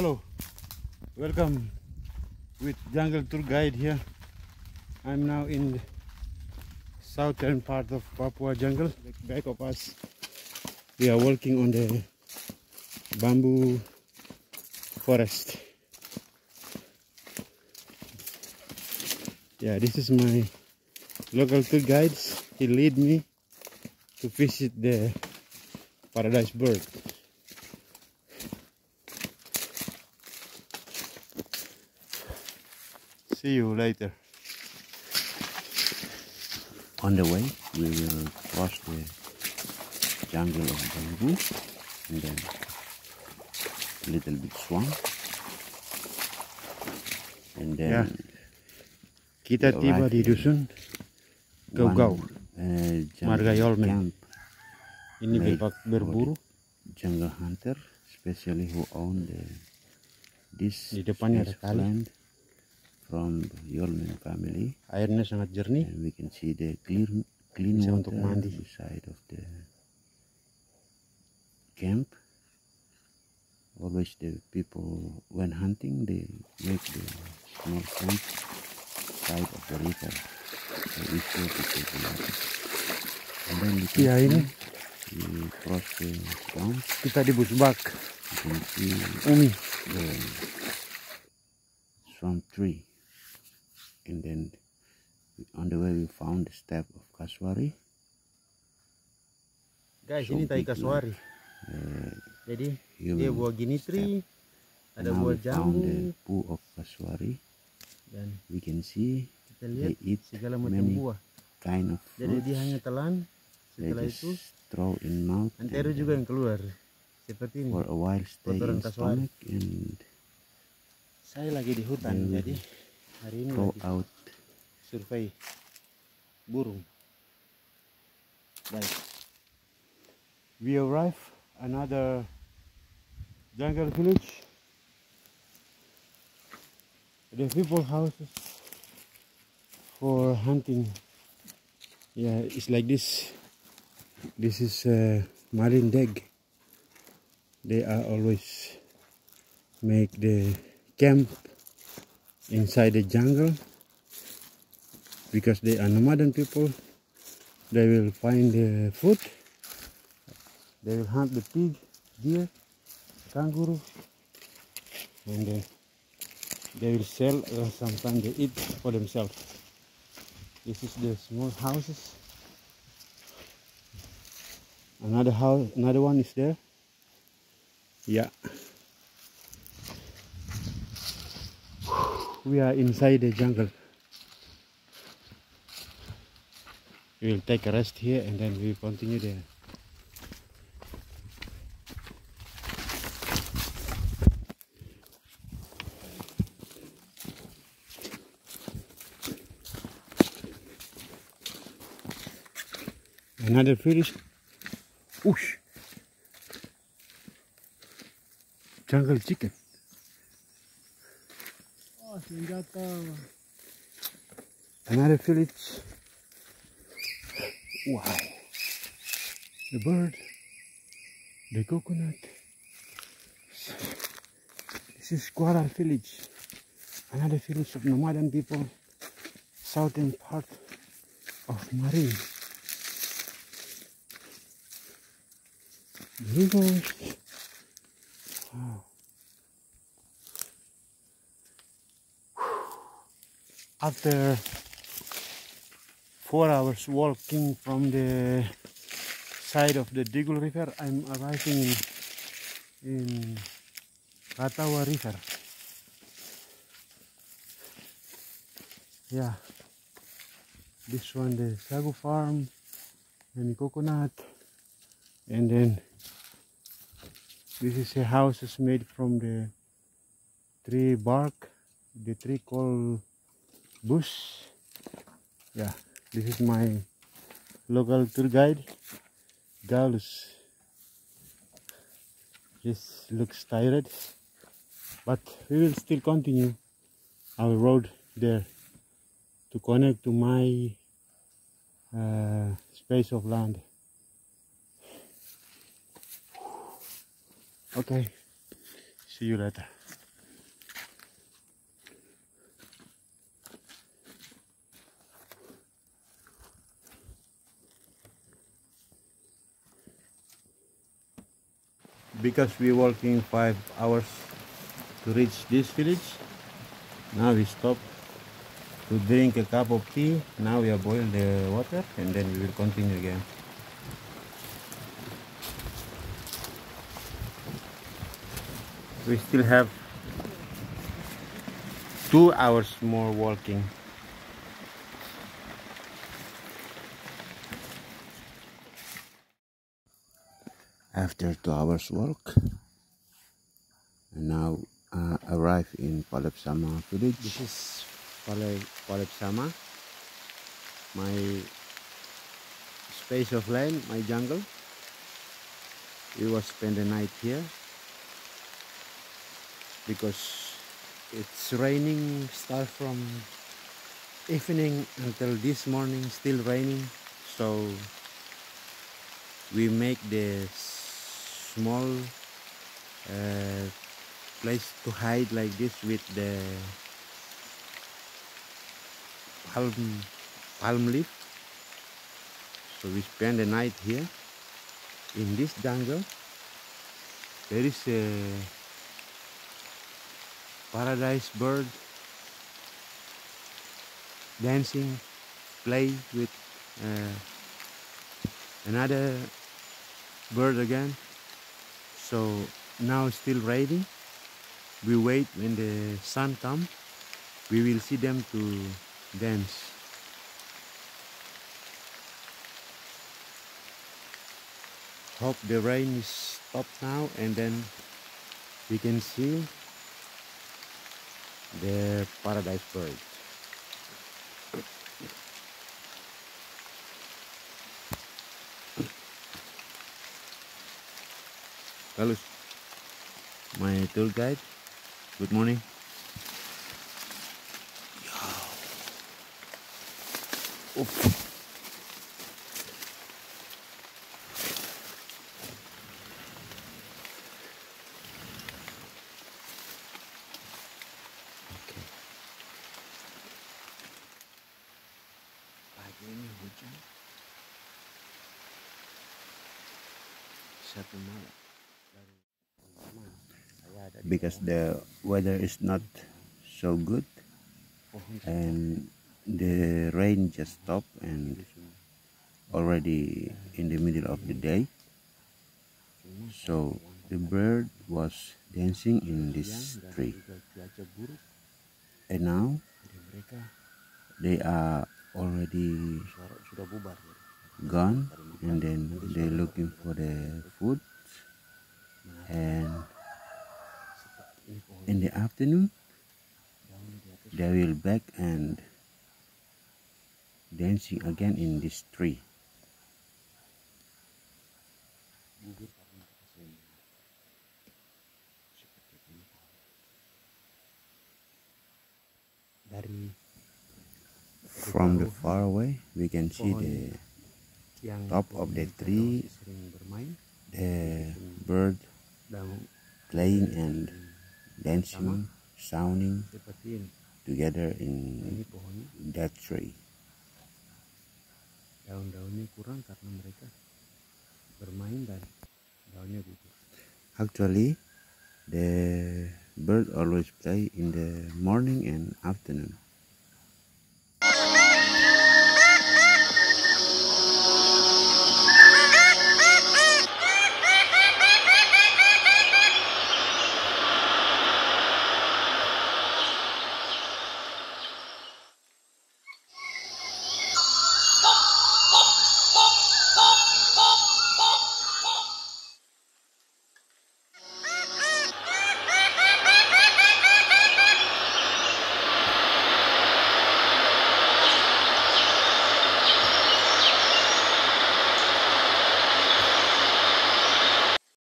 Hello, welcome with jungle tour guide here. I'm now in the southern part of Papua jungle. Back of us, we are working on the bamboo forest. Yeah, this is my local tour guides. He lead me to visit the paradise bird. See you later. On the way, we will cross the jungle of bamboo and then a little bit swamp. And then Ya, kita tiba di dusun Gau-Gau, Marga Yolmen. Ini bebak berburu. Jungle hunter, especially who own this Di depannya ada kali. land from Yolmen family. Airnya sangat jernih. And we can see the clean Bisa water untuk mandi. beside of the camp. Always the people when hunting they make the small camp side of the river. So it's good to take a look. And then we can see, we cross the swamp. Kita di Busbak, You can see Umi. the swamp tree. And then on the way we found the step of Kaswari. Guys, So ini tai big, kaswari. Jadi dia human buah ginitri, ada Now buah we found the jambu, poo of Kaswari. dan We can see kita they lihat eat segala macam many buah. kind of Jadi fruits. dia hanya telan. They Setelah just itu throw in mouth antero and juga yang keluar. Seperti ini. for a while stay Kotoran in kaswari. stomach and Saya lagi di hutan, They jadi hari ini throw lagi out. survei burung. Baik. We arrive another jungle village. The people houses for hunting. Yeah, it's like this. This is marine deck. They are always make the camp inside the jungle because they are nomadan people. They will find the food. They will hunt the pig, deer, kangaroo, and they will sell. Sometimes they eat for themselves. This is the small houses. Another house, another one is there. Yeah. We are inside the jungle. We will take a rest here and then we will continue there. Another village. Whoosh! Jungle chicken. Oh, senjata. Another village. Wow. The bird. The coconut. This is Kuala village. Another village of nomadan people. Southern part of Marine. Rivers. Wow. After 4 hours walking from the side of the Digul River, I'm arriving in Katawa River. Yeah, this one the sagu farm and coconut, and then this is a house is made from the tree bark, the tree called bush. Yeah, this is my local tour guide, Galus. This looks tired, but we will still continue our road there to connect to my space of land. Okay, see you later. because we're walking 5 hours to reach this village. Now we stop to drink a cup of tea. Now we are boiling the water and then we will continue again. We still have 2 hours more walking. After 2 hours walk, and now arrive in Palepsama village. This is Palepsama, my space of land, my jungle. We will spend the night here because it's raining, start from evening until this morning, still raining. So we make the small place to hide like this with the palm leaf. So we spend the night here in this jungle. There is a paradise bird dancing, play with another bird again. So now it's still raining. We wait when the sun comes. We will see them to dance. Hope the rain is stopped now and then we can see the paradise bird. Hello, my tour guide. Good morning. Oof. Pagi ini hujan. Satu malam. Because the weather is not so good and the rain just stopped and already in the middle of the day, so the bird was dancing in this tree, and now they are already gone, and then they're looking for the food. And in the afternoon they will back and dancing again in this tree. From the far away we can see the top of the tree, the bird playing and dancing, sounding together in that tree. Daun-daunnya kurang karena mereka bermain dan daunnya gugur. Actually, the bird always play in the morning and afternoon.